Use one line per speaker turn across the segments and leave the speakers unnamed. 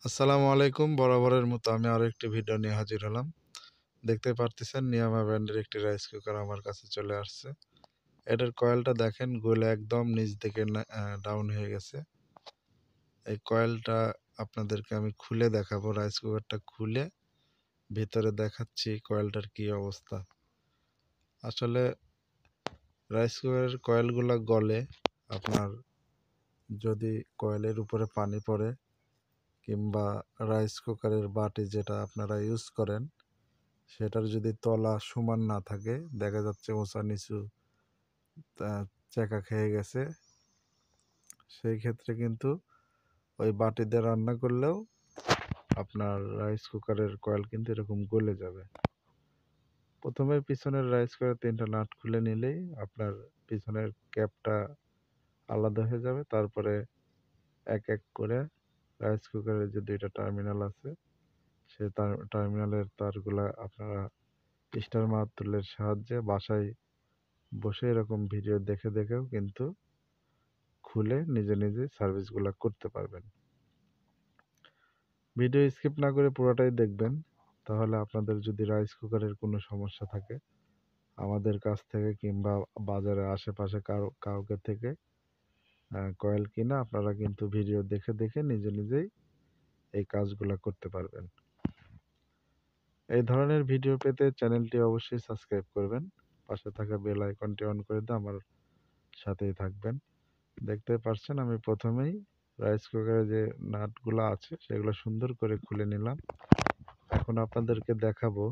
আসসালামু আলাইকুম। বরাবরের মতো আমি আরো একটি ভিডিও নিয়ে হাজির হলাম। দেখতে পারতেছেন নিয়ামা ব্র্যান্ডের একটি রাইস কুকার আমার কাছে চলে আসছে। এটার কয়েলটা দেখেন গলে একদম নিচ থেকে ডাউন হয়ে গেছে। এই কয়েলটা আপনাদেরকে আমি খুলে দেখাবো। রাইস কুকারটা খুলে ভিতরে দেখাচ্ছি কয়েলটার কি অবস্থা। আসলে রাইস কুকারের কয়েলগুলা গলে আপনার যদি কয়েলের উপরে পানি পড়ে কিংবা রাইস কুকারের বাটি যেটা আপনারা ইউজ করেন সেটার যদি তলা সমান না থাকে, দেখা যাচ্ছে উঁচা নিচু চেকা খেয়ে গেছে, সেই ক্ষেত্রে কিন্তু ওই বাটি দিয়ে রান্না করলেও আপনার রাইস কুকারের কয়েল কিন্তু এরকম গলে যাবে। প্রথমে পিছনের রাইস কুকারের 3টা নাট খুলে নিলেই আপনার পিছনের ক্যাপটা আলাদা হয়ে যাবে। তারপরে এক এক করে রাইস কুকারের যে 2টা টার্মিনাল আছে সেই টার্মিনালের তারগুলা আপনারা স্টার মারতুলের সাহায্যে বাসায় বসে এরকম ভিডিও দেখে দেখেও কিন্তু খুলে নিজে নিজে সার্ভিসগুলো করতে পারবেন। ভিডিও স্কিপ না করে পুরোটাই দেখবেন, তাহলে আপনাদের যদি রাইস কুকারের কোনো সমস্যা থাকে আমাদের কাছ থেকে কিংবা বাজারে আশেপাশে কাউকে থেকে কয়েল কিনা আপনারা কিন্তু ভিডিও দেখে দেখে নিজে নিজেই এই কাজগুলো করতে পারবেন। এই ধরনের ভিডিও পেতে চ্যানেলটি অবশ্যই সাবস্ক্রাইব করবেন, পাশে থাকা বেল আইকনটি অন করে দিয়ে আমার সাথেই থাকবেন। দেখতে পাচ্ছেন আমি প্রথমেই রাইস কুকারে যে নাটগুলো আছে সেগুলো সুন্দর করে খুলে নিলাম। এখন আপনাদেরকে দেখাবো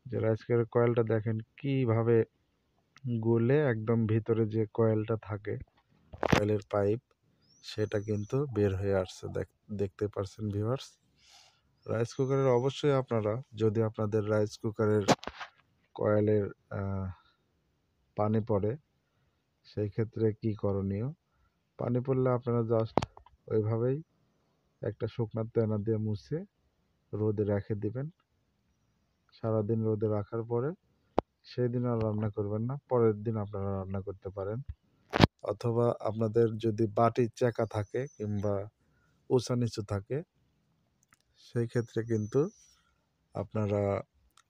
যে রাইস কুকারের কয়েলটা দেখেন কিভাবে গলে একদম ভিতরে যে কয়েলটা থাকে, কয়েলের পাইপ, সেটা কিন্তু বের হয়ে আসছে। দেখতে পাচ্ছেন ভিউয়ার্স। রাইস কুকারের অবশ্যই আপনারা যদি আপনাদের রাইস কুকারের কয়েলের পানি পড়ে সেই ক্ষেত্রে কি করণীয়, পানি পড়লে আপনারা জাস্ট ওইভাবেই একটা শুকনা তেনা দিয়ে মুছে রোদে রেখে দিবেন। সারাদিন রোদে রাখার পরে সেই দিন আর রান্না করবেন না, পরের দিন আপনারা রান্না করতে পারেন। অথবা আপনাদের যদি বাটির চাকা থাকে কিংবা উঁচা নিচু থাকে সেই ক্ষেত্রে কিন্তু আপনারা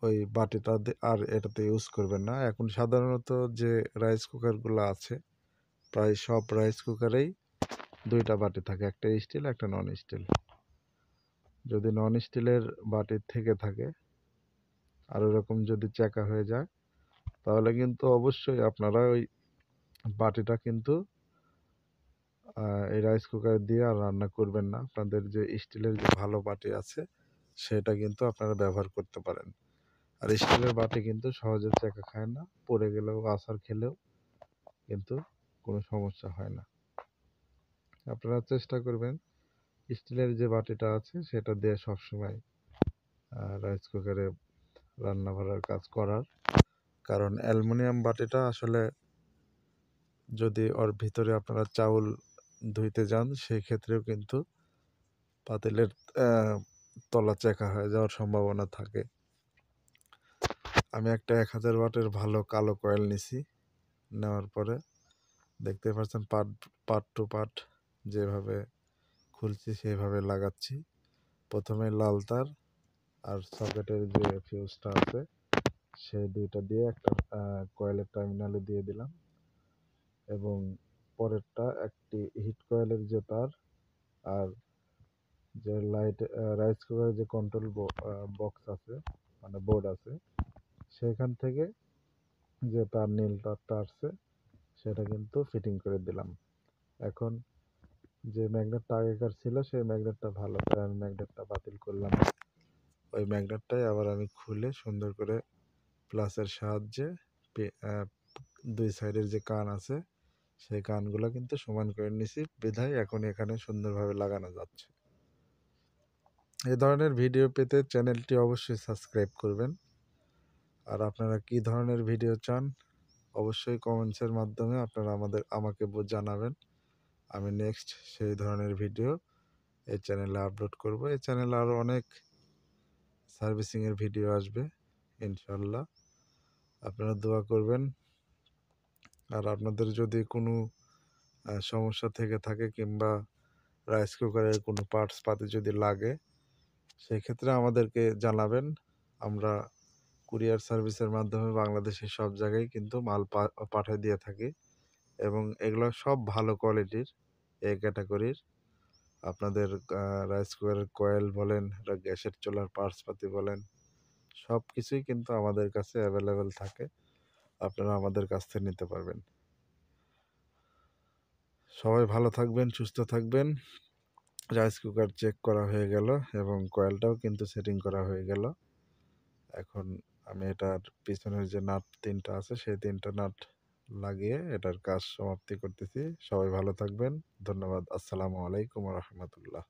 ওই বাটিটা আর এটাতে ইউজ করবেন না। এখন সাধারণত যে রাইস কুকারগুলো আছে প্রায় সব রাইস কুকারেই 2টা বাটি থাকে, একটা স্টিল একটা নন স্টিল। যদি নন স্টিলের বাটির থেকে থাকে আর ওরকম যদি চাকা হয়ে যায় তাহলে কিন্তু অবশ্যই আপনারা ওই বাটিটা কিন্তু এই রাইস কুকারে দিয়ে আর রান্না করবেন না। আপনাদের যে স্টিলের যে ভালো বাটি আছে সেটা কিন্তু আপনারা ব্যবহার করতে পারেন। আর স্টিলের বাটি কিন্তু সহজে চেকা খায় না, পড়ে গেলেও আছাড় খেলেও কিন্তু কোনো সমস্যা হয় না। আপনারা চেষ্টা করবেন স্টিলের যে বাটিটা আছে সেটা দিয়ে সবসময় রাইস কুকারে রান্না বাড়ার কাজ করার। কারণ অ্যালুমিনিয়াম বাটিটা আসলে যদি ওর ভিতরে আপনারা চাউল ধুইতে যান সেই ক্ষেত্রেও কিন্তু পাতিলের তলা চেকা হয়ে যাওয়ার সম্ভাবনা থাকে। আমি একটা 1000 ওয়াটের ভালো কালো কয়েল নিছি। নেওয়ার পরে দেখতে পাচ্ছেন পার্ট টু পার্ট যেভাবে খুলছি সেইভাবে লাগাচ্ছি। প্রথমে লাল তার আর সকেটের যে ফিউজটা আছে সেই 2টা দিয়ে একটা কয়েলের টার্মিনালে দিয়ে দিলাম এবং পরেরটা একটি হিট কয়েলের যে তার আর যে লাইট রাইস কুকারের যে কন্ট্রোল বক্স আছে মানে বোর্ড আছে সেখান থেকে যে তার নীল তারটা আসছে সেটা কিন্তু ফিটিং করে দিলাম। এখন যে ম্যাগনেটটা আগেকার ছিল সেই ম্যাগনেটটা ভালো, তাই আমি ম্যাগনেটটা বাতিল করলাম। ওই ম্যাগনেটটাই আবার আমি খুলে সুন্দর করে প্লাসের সাহায্যে 2 সাইডের যে কান আছে সেই কানগুলো কিন্তু সমান করে নিছি, বিধায় এখন এখানে সুন্দরভাবে লাগানো যাচ্ছে। এই ধরনের ভিডিও পেতে চ্যানেলটি অবশ্যই সাবস্ক্রাইব করবেন। আর আপনারা কি ধরনের ভিডিও চান অবশ্যই কমেন্টসের মাধ্যমে আপনারা আমাকে জানাবেন। আমি নেক্সট সেই ধরনের ভিডিও এই চ্যানেলে আপলোড করব। এই চ্যানেলে আরও অনেক সার্ভিসিংয়ের ভিডিও আসবে ইনশাল্লাহ। আপনারা দোয়া করবেন। আর আপনাদের যদি কোনো সমস্যা থেকে থাকে কিংবা রাইস কুকারের কোনো পার্টস পাতি যদি লাগে সেক্ষেত্রে আমাদেরকে জানাবেন। আমরা কুরিয়ার সার্ভিসের মাধ্যমে বাংলাদেশের সব জায়গায় কিন্তু মাল পাঠায় দিয়ে থাকি এবং এগুলো সব ভালো কোয়ালিটির এ ক্যাটাগরির। আপনাদের রাইস কুকারের কয়েল বলেন, গ্যাসের চুলার পার্টস পাতি বলেন, সব কিছুই কিন্তু আমাদের কাছে অ্যাভেলেবেল থাকে। আপনারা আমাদের কাছ থেকে নিতে পারবেন। সবাই ভালো থাকবেন, সুস্থ থাকবেন। রাইস কুকার চেক করা হয়ে গেল এবং কয়েলটাও কিন্তু সেটিং করা হয়ে গেল। এখন আমি এটার পিছনের যে নাট ৩টা আছে সেই ৩টা নাট লাগিয়ে এটার কাজ সমাপ্তি করতেছি। সবাই ভালো থাকবেন। ধন্যবাদ। আসসালামু আলাইকুম ওয়া রাহমাতুল্লাহ।